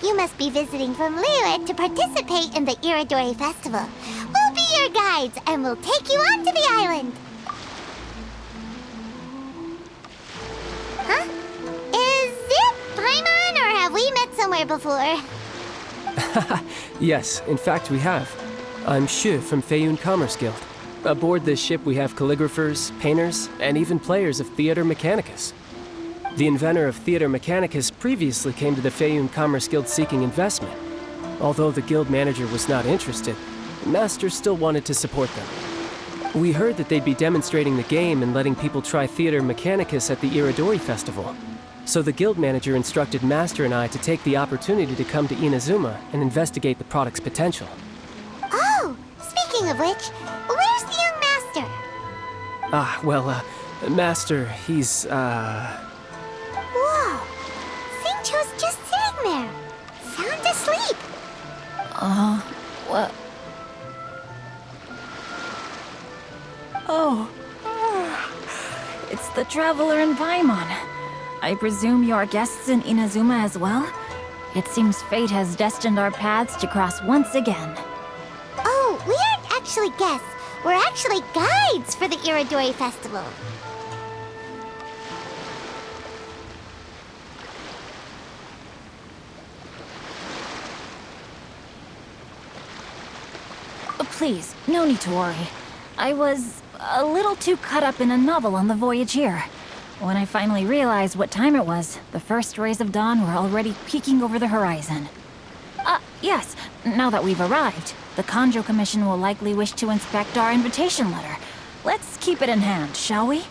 You must be visiting from Liyue to participate in the Iridori Festival. We'll be your guides, and we'll take you onto the island. Huh? Is it Paimon, or have we met somewhere before? Yes, in fact we have. I'm Shu from Feiyun Commerce Guild. Aboard this ship we have calligraphers, painters, and even players of Theater Mechanicus. The inventor of Theater Mechanicus previously came to the Feiyun Commerce Guild seeking investment. Although the guild manager was not interested, the master still wanted to support them. We heard that they'd be demonstrating the game and letting people try Theater Mechanicus at the Iridori Festival. So the guild manager instructed Master and I to take the opportunity to come to Inazuma and investigate the product's potential. Oh, speaking of which, where's the young master? Master, he's, Whoa! Xingqiu's just sitting there, sound asleep. What? Oh. It's the Traveler and Paimon. I presume you are guests in Inazuma as well? It seems fate has destined our paths to cross once again. Oh, we aren't actually guests. We're actually guides for the Iridori Festival. Please, no need to worry. I was a little too caught up in a novel on the voyage here. When I finally realized what time it was, the first rays of dawn were already peeking over the horizon. Yes, now that we've arrived, the Kanjo Commission will likely wish to inspect our invitation letter. Let's keep it in hand, shall we?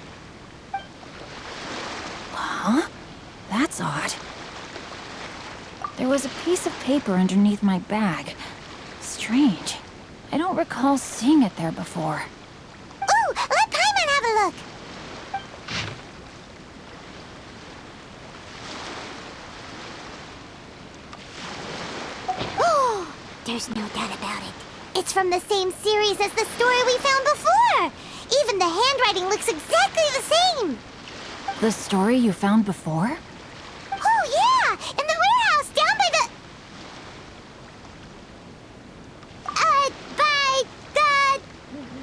Huh? That's odd. There was a piece of paper underneath my bag. Strange. I don't recall seeing it there before. Ooh, let Paimon have a look! Oh, there's no doubt about it. It's from the same series as the story we found before! Even the handwriting looks exactly the same! The story you found before? Oh yeah! In the warehouse down by the...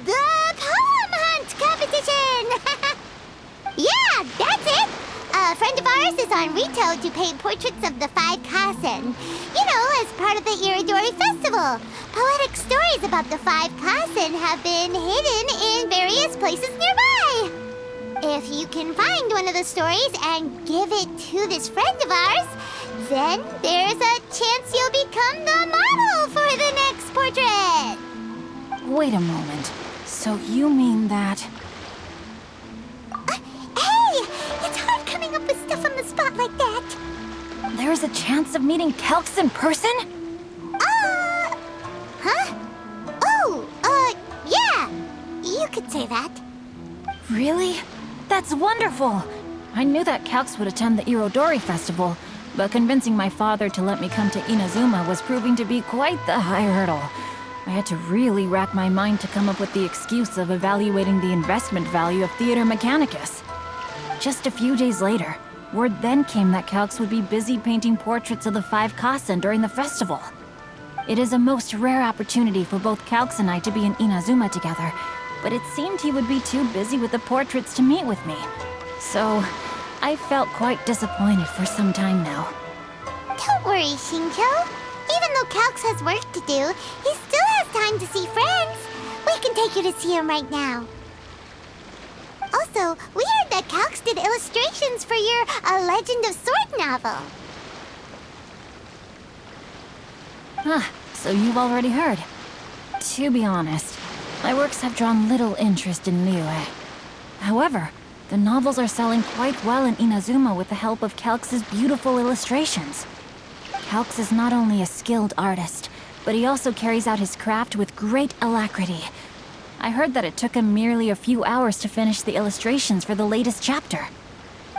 The poem hunt competition! Yeah, that's it! A friend of ours is on Rito to paint portraits of the 5 Kasen. You know, as part of the Iridori Festival. Poetic stories about the 5 Kasen have been hidden in various places nearby. If you can find one of the stories and give it to this friend of ours, then there's a chance you'll become the model for the next portrait! Wait a moment. So you mean that... Hey! It's hard coming up with stuff on the spot like that! There's a chance of meeting Calx in person? Huh? Oh, yeah! You could say that. Really? That's wonderful! I knew that Calx would attend the Irodori Festival, but convincing my father to let me come to Inazuma was proving to be quite the high hurdle. I had to really rack my mind to come up with the excuse of evaluating the investment value of Theater Mechanicus. Just a few days later, word then came that Calx would be busy painting portraits of the 5 Kasen during the festival. It is a most rare opportunity for both Calx and I to be in Inazuma together, but it seemed he would be too busy with the portraits to meet with me. So, I felt quite disappointed for some time now. Don't worry, Xingqiu. Even though Calx has work to do, he still has time to see friends. We can take you to see him right now. Also, we heard that Calx did illustrations for your A Legend of Sword novel. So you've already heard. To be honest, my works have drawn little interest in Liyue. However, the novels are selling quite well in Inazuma with the help of Calx's beautiful illustrations. Calx is not only a skilled artist, but he also carries out his craft with great alacrity. I heard that it took him merely a few hours to finish the illustrations for the latest chapter.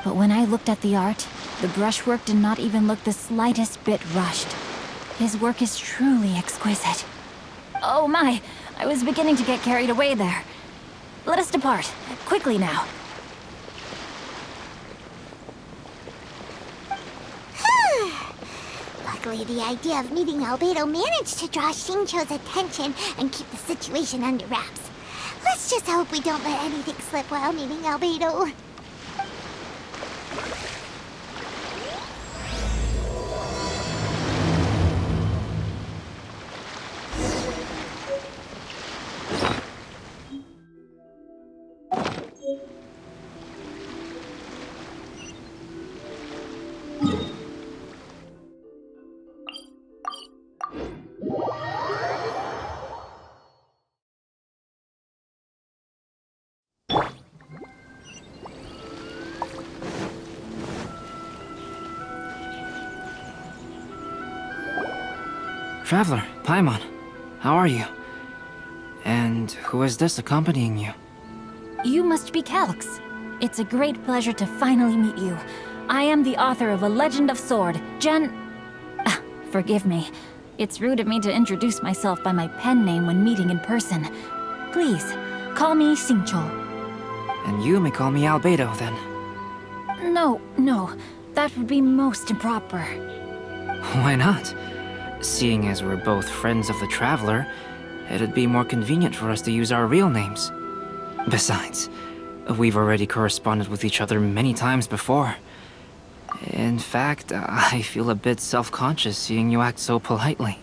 But when I looked at the art, the brushwork did not even look the slightest bit rushed. His work is truly exquisite. Oh my, I was beginning to get carried away there. Let us depart, quickly now. Luckily, the idea of meeting Albedo managed to draw Xingqiu's attention and keep the situation under wraps. Let's just hope we don't let anything slip while meeting Albedo. Traveler, Paimon, how are you? And who is this accompanying you? You must be Calx. It's a great pleasure to finally meet you. I am the author of A Legend of Sword, Forgive me. It's rude of me to introduce myself by my pen name when meeting in person. Please, call me Xingqiu. And you may call me Albedo, then. No, that would be most improper. Why not? Seeing as we're both friends of the Traveler, it'd be more convenient for us to use our real names. Besides, we've already corresponded with each other many times before. In fact, I feel a bit self-conscious seeing you act so politely.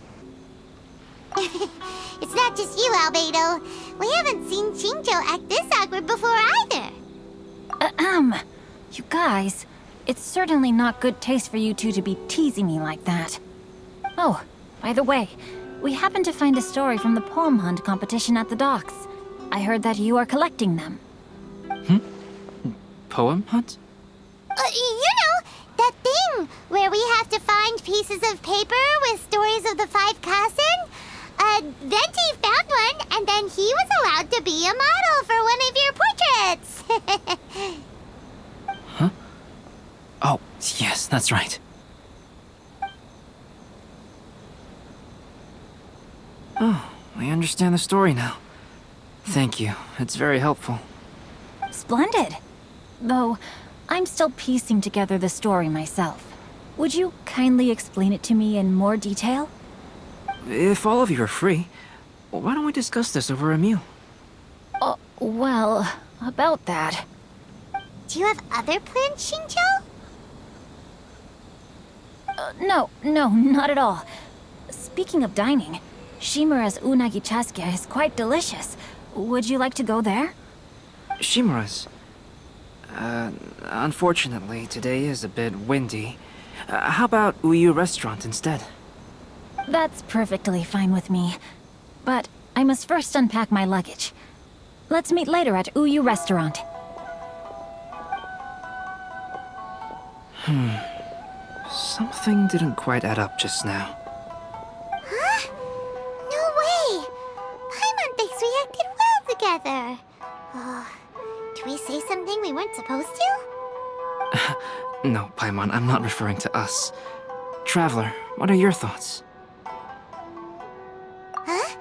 It's not just you, Albedo. We haven't seen Xingqiu act this awkward before either. You guys, it's certainly not good taste for you two to be teasing me like that. Oh, by the way, we happened to find a story from the poem hunt competition at the docks. I heard that you are collecting them. Poem hunt? You know, that thing where we have to find pieces of paper with stories of the 5 Kasen? Venti found one, and then he was allowed to be a model for one of your portraits. Huh? Oh, yes, that's right. Oh, I understand the story now. Thank you. It's very helpful. Splendid. Though, I'm still piecing together the story myself. Would you kindly explain it to me in more detail? If all of you are free, why don't we discuss this over a meal? Well, about that. Do you have other plans, Xingqiu? No, not at all. Speaking of dining, Shimura's unagi chasuke is quite delicious. Would you like to go there? Shimura's. Unfortunately, today is a bit windy. How about Uyu Restaurant instead? That's perfectly fine with me. But I must first unpack my luggage. Let's meet later at Uyu Restaurant. Something didn't quite add up just now. Huh? No way! Paimon thinks we acted well together. Did we say something we weren't supposed to? No, Paimon, I'm not referring to us. Traveler, what are your thoughts? Huh?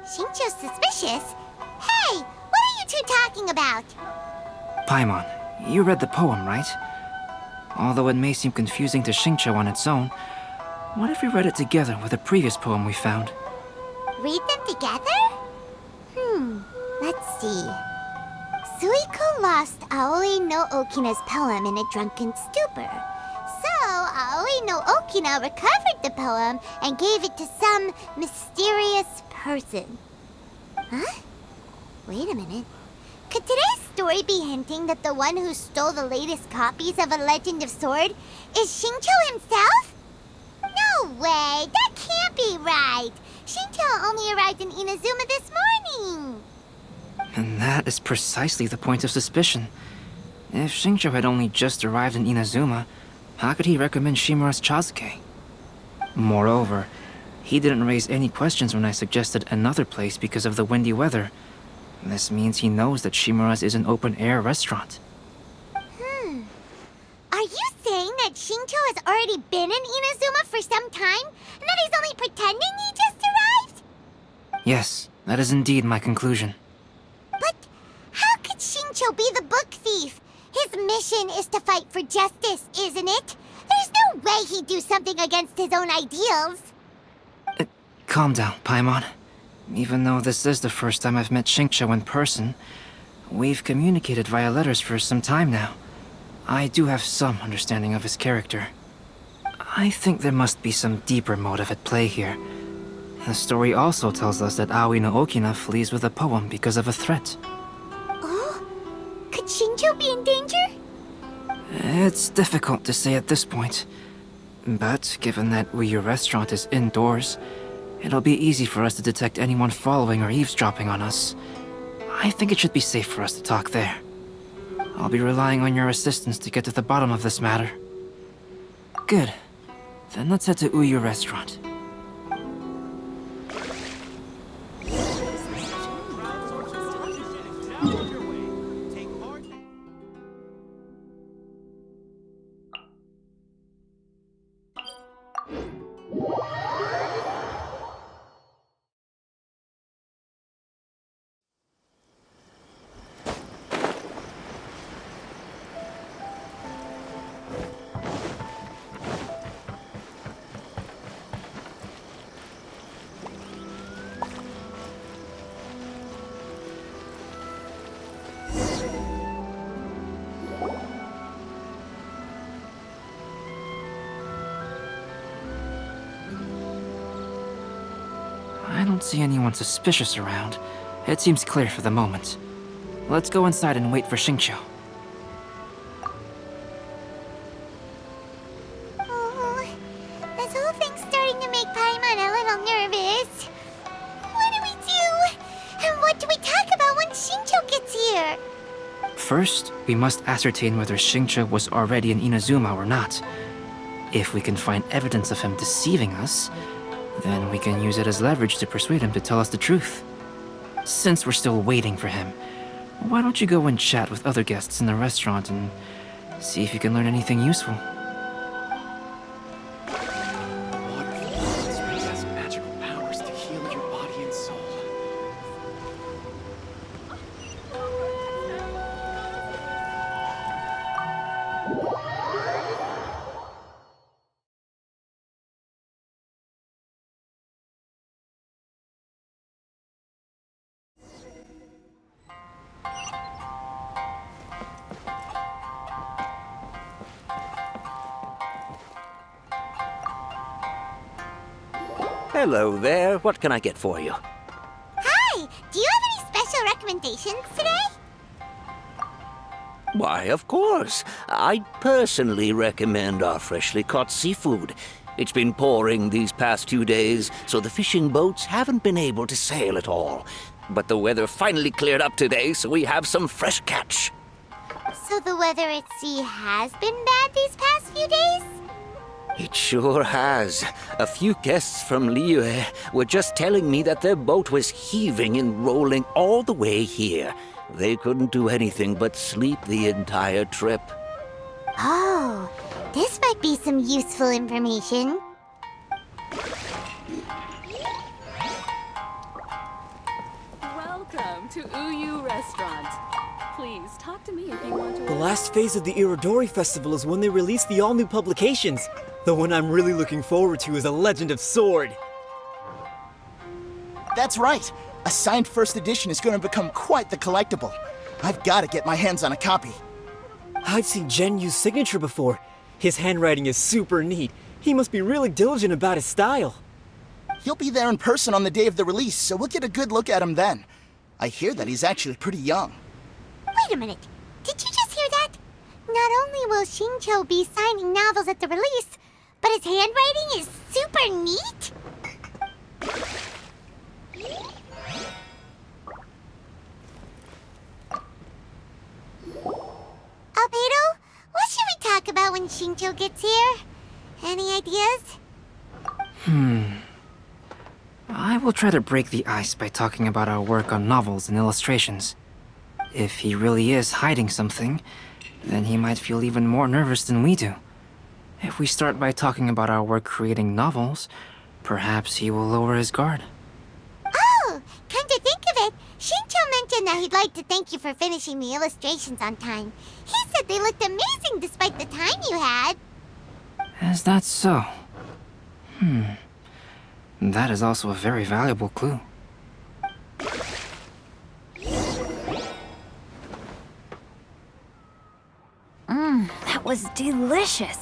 Xingqiu's suspicious? Hey, what are you two talking about? Paimon, you read the poem, right? Although it may seem confusing to Xingqiu on its own, what if we read it together with a previous poem we found? Read them together? Let's see. Suiko lost Aoi no Okina's poem in a drunken stupor. So, Aoi no Okina recovered the poem and gave it to some mysterious person. Huh? Wait a minute. Could today's story be hinting that the one who stole the latest copies of A Legend of Sword is Xingqiu himself? No way! That can't be right! Xingqiu only arrived in Inazuma this morning! And that is precisely the point of suspicion. If Xingqiu had only just arrived in Inazuma, how could he recommend Shimura's Chasuke? Moreover, he didn't raise any questions when I suggested another place because of the windy weather. This means he knows that Shimura's is an open-air restaurant. Are you saying that Shincho has already been in Inazuma for some time, and that he's only pretending he just arrived? Yes, that is indeed my conclusion. But how could Shincho be the book thief? His mission is to fight for justice, isn't it? There's no way he'd do something against his own ideals. Calm down, Paimon. Even though this is the first time I've met Shincho in person, we've communicated via letters for some time now. I do have some understanding of his character. I think there must be some deeper motive at play here. The story also tells us that Aoi no Okina flees with a poem because of a threat. Oh? Could Shincho be in danger? It's difficult to say at this point. But given that Uyu Restaurant is indoors, it'll be easy for us to detect anyone following or eavesdropping on us. I think it should be safe for us to talk there. I'll be relying on your assistance to get to the bottom of this matter. Good. Then let's head to Uyu Restaurant. I don't see anyone suspicious around. It seems clear for the moment. Let's go inside and wait for Shincho. Oh, this whole thing's starting to make Paimon a little nervous. What do we do? And what do we talk about when Shincho gets here? First, we must ascertain whether Shincho was already in Inazuma or not. If we can find evidence of him deceiving us, then we can use it as leverage to persuade him to tell us the truth. Since we're still waiting for him, why don't you go and chat with other guests in the restaurant and see if you can learn anything useful? Water has magical powers to heal your body and soul. Hello there. What can I get for you? Hi! Do you have any special recommendations today? Why, of course. I'd personally recommend our freshly caught seafood. It's been pouring these past 2 days, so the fishing boats haven't been able to sail at all. But the weather finally cleared up today, so we have some fresh catch. So the weather at sea has been bad these past few days? It sure has. A few guests from Liyue were just telling me that their boat was heaving and rolling all the way here. They couldn't do anything but sleep the entire trip. Oh, this might be some useful information. Welcome to Uyu Restaurant. Please talk to me if you want to. The last phase of the Irodori Festival is when they release the all-new publications. The one I'm really looking forward to is A Legend of Sword. That's right. A signed first edition is going to become quite the collectible. I've got to get my hands on a copy. I've seen Genyu's signature before. His handwriting is super neat. He must be really diligent about his style. He'll be there in person on the day of the release, so we'll get a good look at him then. I hear that he's actually pretty young. Wait a minute. Did you just hear that? Not only will Shincho be signing novels at the release, but his handwriting is super neat? Albedo, what should we talk about when Shincho gets here? Any ideas? I I will try to break the ice by talking about our work on novels and illustrations. If he really is hiding something, then he might feel even more nervous than we do. If we start by talking about our work creating novels, perhaps he will lower his guard. Oh, come to think of it, Shincho mentioned that he'd like to thank you for finishing the illustrations on time. He said they looked amazing despite the time you had. Is that so? That is also a very valuable clue. That was delicious.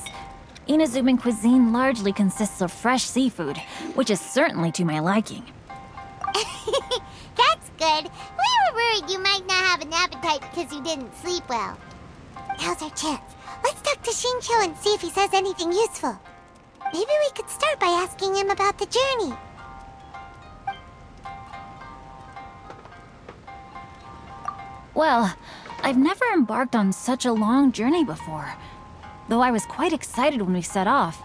Inazuman cuisine largely consists of fresh seafood, which is certainly to my liking. That's good. We were worried you might not have an appetite because you didn't sleep well. Now's our chance. Let's talk to Shincho and see if he says anything useful. Maybe we could start by asking him about the journey. Well, I've never embarked on such a long journey before. Though I was quite excited when we set off,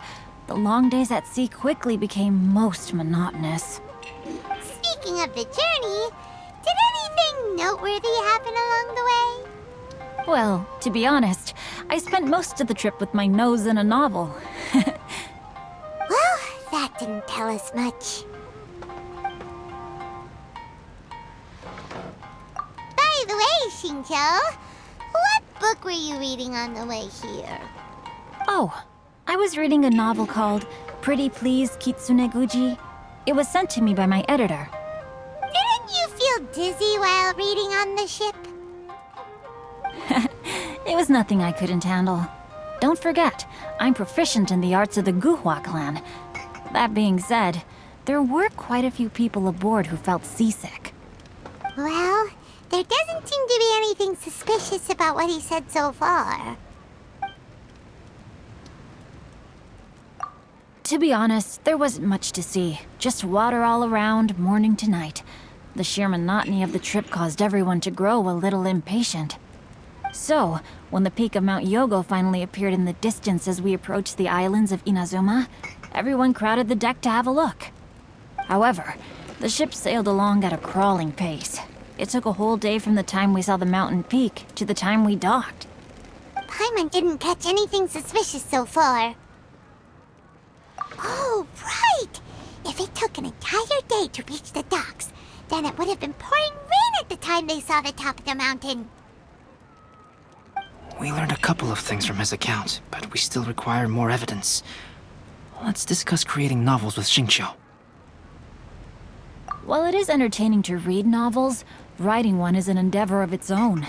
the long days at sea quickly became most monotonous. Speaking of the journey, did anything noteworthy happen along the way? Well, to be honest, I spent most of the trip with my nose in a novel. Well, that didn't tell us much. By the way, Shincho, what book were you reading on the way here? Oh, I was reading a novel called Pretty Please Kitsune Guji. It was sent to me by my editor. Didn't you feel dizzy while reading on the ship? It was nothing I couldn't handle. Don't forget, I'm proficient in the arts of the Guhua clan. That being said, there were quite a few people aboard who felt seasick. Well, there doesn't seem to be anything suspicious about what he said so far. To be honest, there wasn't much to see. Just water all around, morning to night. The sheer monotony of the trip caused everyone to grow a little impatient. So, when the peak of Mount Yogo finally appeared in the distance as we approached the islands of Inazuma, everyone crowded the deck to have a look. However, the ship sailed along at a crawling pace. It took a whole day from the time we saw the mountain peak to the time we docked. Paimon didn't catch anything suspicious so far. Oh, right! If it took an entire day to reach the docks, then it would have been pouring rain at the time they saw the top of the mountain. We learned a couple of things from his account, but we still require more evidence. Let's discuss creating novels with Shincho. While it is entertaining to read novels, writing one is an endeavor of its own.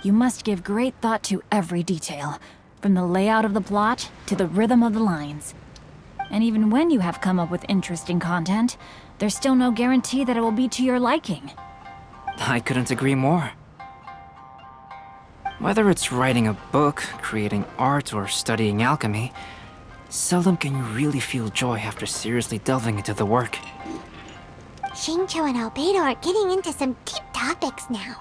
You must give great thought to every detail, from the layout of the plot to the rhythm of the lines. And even when you have come up with interesting content, there's still no guarantee that it will be to your liking. I couldn't agree more. Whether it's writing a book, creating art, or studying alchemy, seldom can you really feel joy after seriously delving into the work. Shincho and Albedo are getting into some deep topics now,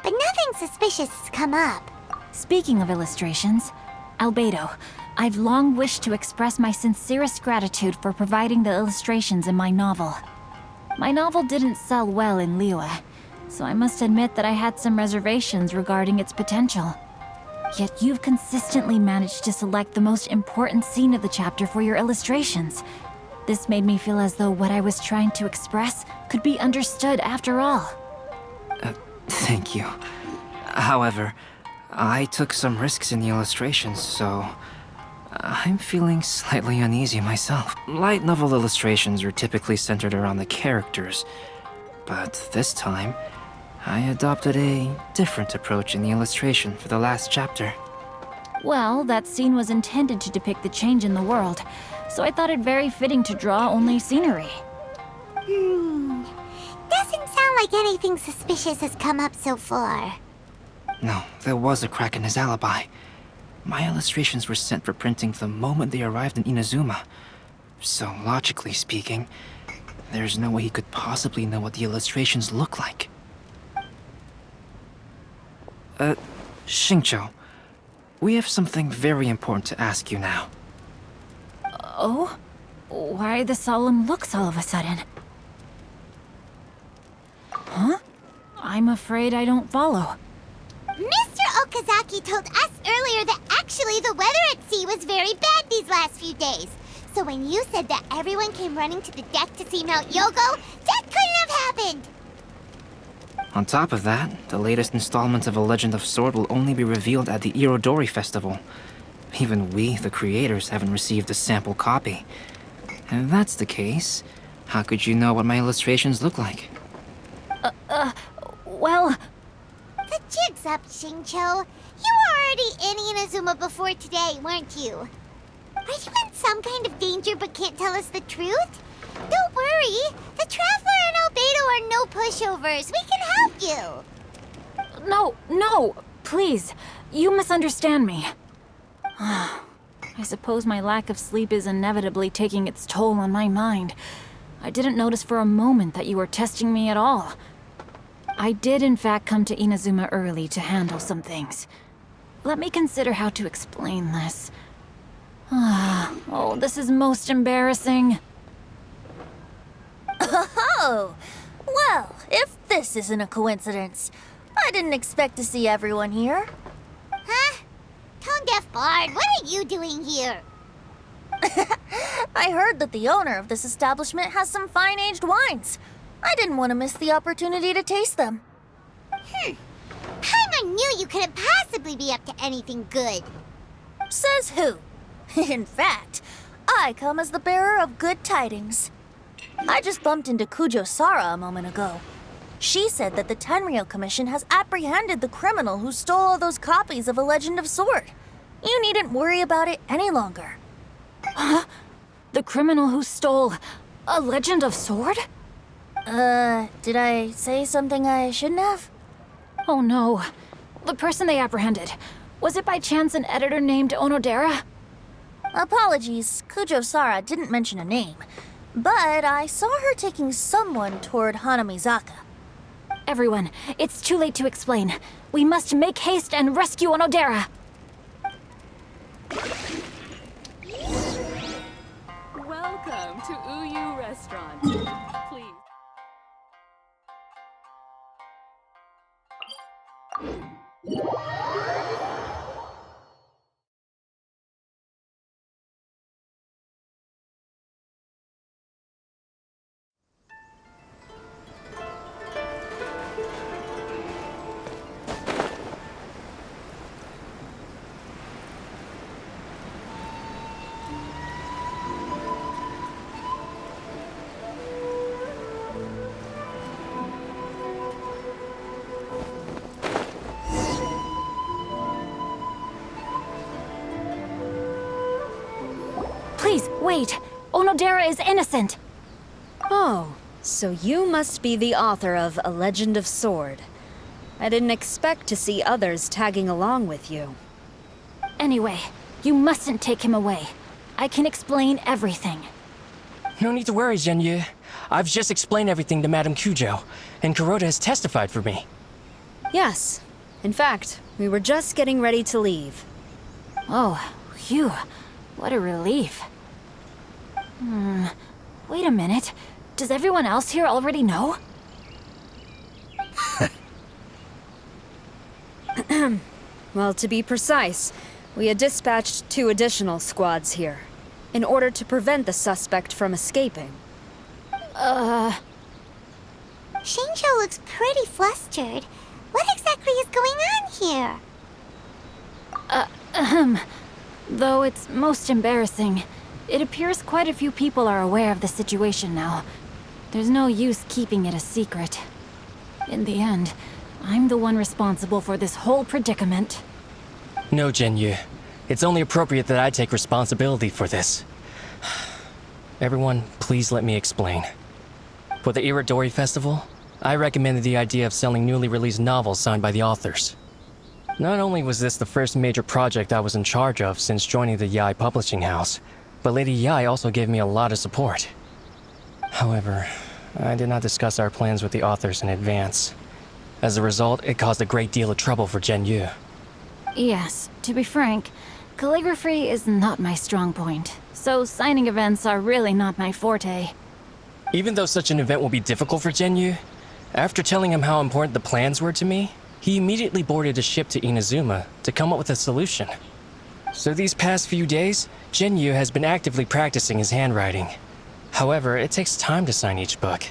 but nothing suspicious has come up. Speaking of illustrations, Albedo, I've long wished to express my sincerest gratitude for providing the illustrations in my novel. My novel didn't sell well in Liyue, so I must admit that I had some reservations regarding its potential. Yet you've consistently managed to select the most important scene of the chapter for your illustrations. This made me feel as though what I was trying to express could be understood after all. Thank you. However, I took some risks in the illustrations, so I'm feeling slightly uneasy myself. Light novel illustrations are typically centered around the characters, but this time, I adopted a different approach in the illustration for the last chapter. Well, that scene was intended to depict the change in the world, so I thought it very fitting to draw only scenery. Doesn't sound like anything suspicious has come up so far. No, there was a crack in his alibi. My illustrations were sent for printing the moment they arrived in Inazuma. So, logically speaking, there's no way he could possibly know what the illustrations look like. Shincho, we have something very important to ask you now. Oh? Why the solemn looks all of a sudden? I'm afraid I don't follow. Mr. Okazaki told us earlier that actually the weather at sea was very bad these last few days. So when you said that everyone came running to the deck to see Mount Yogo, that couldn't have happened! On top of that, the latest installment of A Legend of Sword will only be revealed at the Irodori Festival. Even we, the creators, haven't received a sample copy. And if that's the case, how could you know what my illustrations look like? Well, The jig's up, Shincho. You were already in Inazuma before today, weren't you? Are you in some kind of danger but can't tell us the truth? Don't worry. The Traveler and Albedo are no pushovers. We can help you. no, please. You misunderstand me. I suppose my lack of sleep is inevitably taking its toll on my mind. I didn't notice for a moment that you were testing me at all. I did in fact come to Inazuma early to handle some things. Let me consider how to explain this. Oh, this is most embarrassing. Oh, well, if this isn't a coincidence, I didn't expect to see everyone here. Huh? Tone-deaf Bard, what are you doing here? I heard that the owner of this establishment has some fine-aged wines. I didn't want to miss the opportunity to taste them. Paimon knew you couldn't possibly be up to anything good. Says who? In fact, I come as the bearer of good tidings. I just bumped into Kujo Sara a moment ago. She said that the Tenryou Commission has apprehended the criminal who stole all those copies of A Legend of Sword. You needn't worry about it any longer. Huh? The criminal who stole A Legend of Sword? Did I say something I shouldn't have? Oh no. The person they apprehended. Was it by chance an editor named Onodera? Apologies, Kujo Sara didn't mention a name. But I saw her taking someone toward Hanamizaka. Everyone, it's too late to explain. We must make haste and rescue Onodera. Welcome to Uyu Restaurant. Please. Please, wait. Onodera is innocent. Oh, so you must be the author of A Legend of Sword. I didn't expect to see others tagging along with you. Anyway, you mustn't take him away. I can explain everything. No need to worry, Genyu. I've just explained everything to Madame Kujo, and Kuroda has testified for me. Yes. In fact, we were just getting ready to leave. Oh, phew. What a relief. Wait a minute. Does everyone else here already know? Well, to be precise, we had dispatched 2 additional squads here, in order to prevent the suspect from escaping. Shincho looks pretty flustered. What exactly is going on here? Though it's most embarrassing, it appears quite a few people are aware of the situation now. There's no use keeping it a secret. In the end, I'm the one responsible for this whole predicament. No, Genyu. It's only appropriate that I take responsibility for this. Everyone, please let me explain. For the Irodori Festival, I recommended the idea of selling newly released novels signed by the authors. Not only was this the first major project I was in charge of since joining the Yae publishing house, but Lady Yae also gave me a lot of support. However, I did not discuss our plans with the authors in advance. As a result, it caused a great deal of trouble for Genyu. Yes, to be frank, calligraphy is not my strong point, so signing events are really not my forte. Even though such an event will be difficult for Genyu, After telling him how important the plans were to me, he immediately boarded a ship to Inazuma to come up with a solution. So these past few days, Jinyu has been actively practicing his handwriting. However, it takes time to sign each book,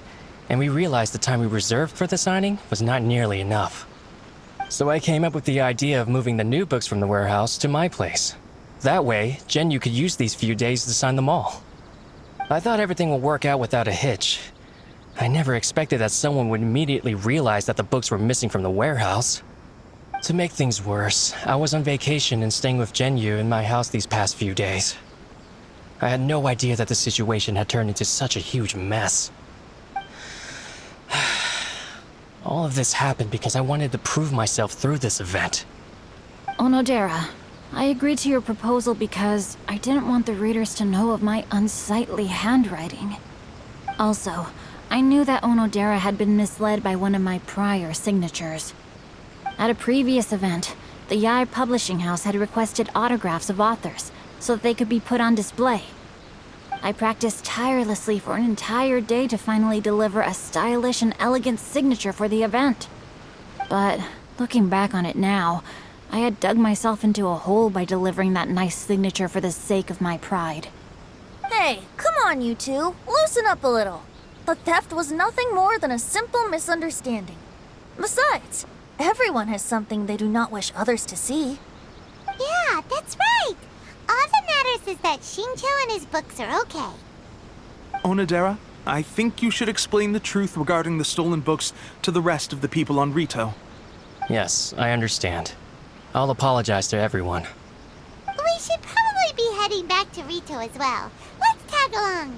and we realized the time we reserved for the signing was not nearly enough. So I came up with the idea of moving the new books from the warehouse to my place. That way, Jinyu could use these few days to sign them all. I thought everything would work out without a hitch. I never expected that someone would immediately realize that the books were missing from the warehouse. To make things worse, I was on vacation and staying with Jinyu in my house these past few days. I had no idea that the situation had turned into such a huge mess. All of this happened because I wanted to prove myself through this event. Onodera, I agreed to your proposal because I didn't want the readers to know of my unsightly handwriting. Also, I knew that Onodera had been misled by one of my prior signatures. At a previous event, the Yae Publishing House had requested autographs of authors so that they could be put on display. I practiced tirelessly for an entire day to finally deliver a stylish and elegant signature for the event. But looking back on it now, I had dug myself into a hole by delivering that nice signature for the sake of my pride. Hey, come on, you two. Loosen up a little. The theft was nothing more than a simple misunderstanding. Besides, everyone has something they do not wish others to see. Yeah, that's right. All that matters is that Shincho and his books are okay. Onodera, I think you should explain the truth regarding the stolen books to the rest of the people on Rito. Yes, I understand. I'll apologize to everyone. We should probably be heading back to Rito as well. Let's tag along.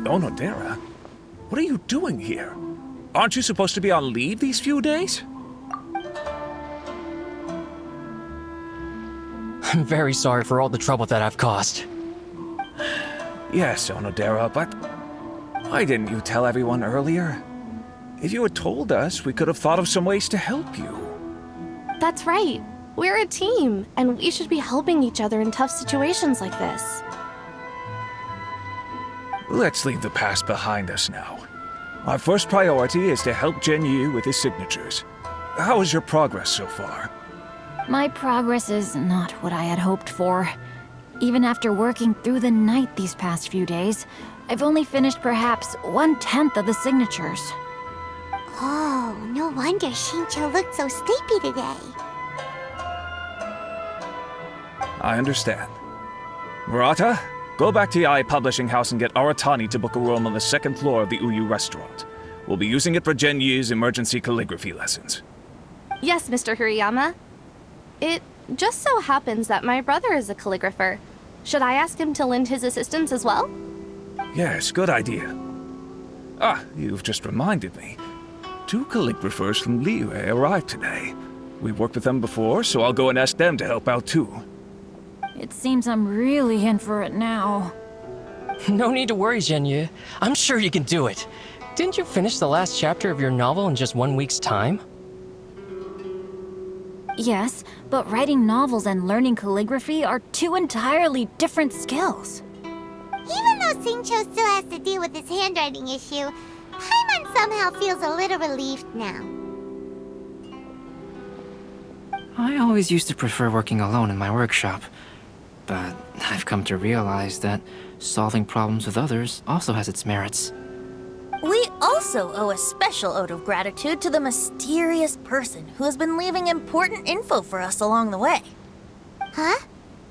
Onodera? What are you doing here? Aren't you supposed to be on leave these few days? I'm very sorry for all the trouble that I've caused. Yes, Onodera, but why didn't you tell everyone earlier? If you had told us, we could have thought of some ways to help you. That's right. We're a team, and we should be helping each other in tough situations like this. Let's leave the past behind us now. Our first priority is to help Jinyu with his signatures. How is your progress so far? My progress is not what I had hoped for. Even after working through the night these past few days, I've only finished perhaps 1/10 of the signatures. Oh, no wonder Shincho looked so sleepy today. I understand. Murata, go back to Yae Publishing House and get Aratani to book a room on the second floor of the Uyu restaurant. We'll be using it for Jinyu's emergency calligraphy lessons. Yes, Mr. Hirayama. It just so happens that my brother is a calligrapher. Should I ask him to lend his assistance as well? Yes, good idea. Ah, you've just reminded me. 2 calligraphers from Liyue arrived today. We've worked with them before, so I'll go and ask them to help out too. It seems I'm really in for it now. No need to worry, Jinyu. I'm sure you can do it. Didn't you finish the last chapter of your novel in just 1 week's time? Yes, but writing novels and learning calligraphy are 2 entirely different skills. Even though Shincho still has to deal with his handwriting issue, Paimon somehow feels a little relieved now. I always used to prefer working alone in my workshop, but I've come to realize that solving problems with others also has its merits. We also owe a special ode of gratitude to the mysterious person who has been leaving important info for us along the way. Huh?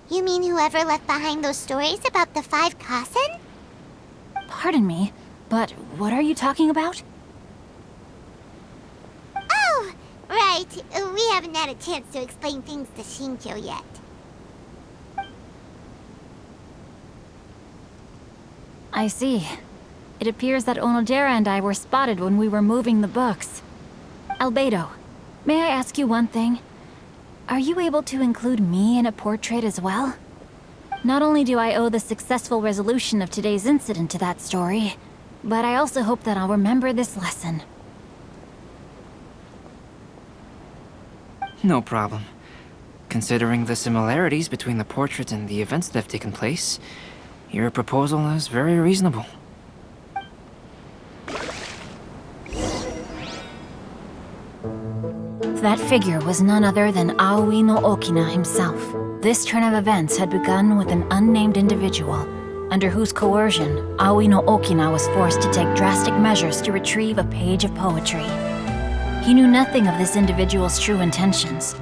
You mean whoever left behind those stories about the 5 Kasen? Pardon me, but what are you talking about? right. We haven't had a chance to explain things to Shincho yet. I see. It appears that Onodera and I were spotted when we were moving the books. Albedo, may I ask you one thing? Are you able to include me in a portrait as well? Not only do I owe the successful resolution of today's incident to that story, but I also hope that I'll remember this lesson. No problem. Considering the similarities between the portrait and the events that have taken place, your proposal is very reasonable. That figure was none other than Aoi no Okina himself. This turn of events had begun with an unnamed individual, under whose coercion, Aoi no Okina was forced to take drastic measures to retrieve a page of poetry. He knew nothing of this individual's true intentions.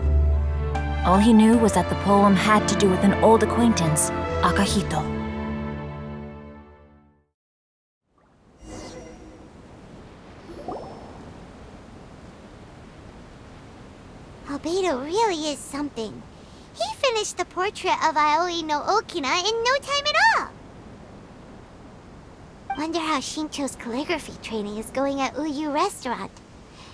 All he knew was that the poem had to do with an old acquaintance, Akahito. Albedo really is something. He finished the portrait of Aoi no Okina in no time at all. Wonder how Shincho's calligraphy training is going at Uyu Restaurant.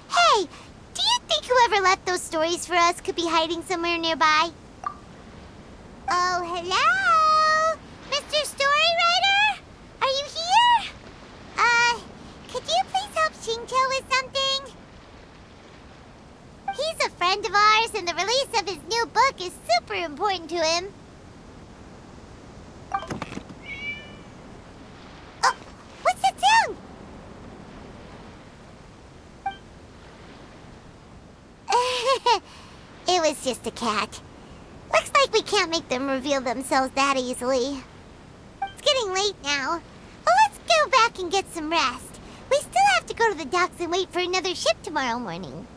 Hey, do you think whoever left those stories for us could be hiding somewhere nearby? Oh, hello? Mr. Storywriter? Are you here? Could you please help Shincho with something? He's a friend of ours, and the release of his new book is super important to him. Oh, what's that sound? It was just a cat. Looks like we can't make them reveal themselves that easily. It's getting late now. Well, let's go back and get some rest. We still have to go to the docks and wait for another ship tomorrow morning.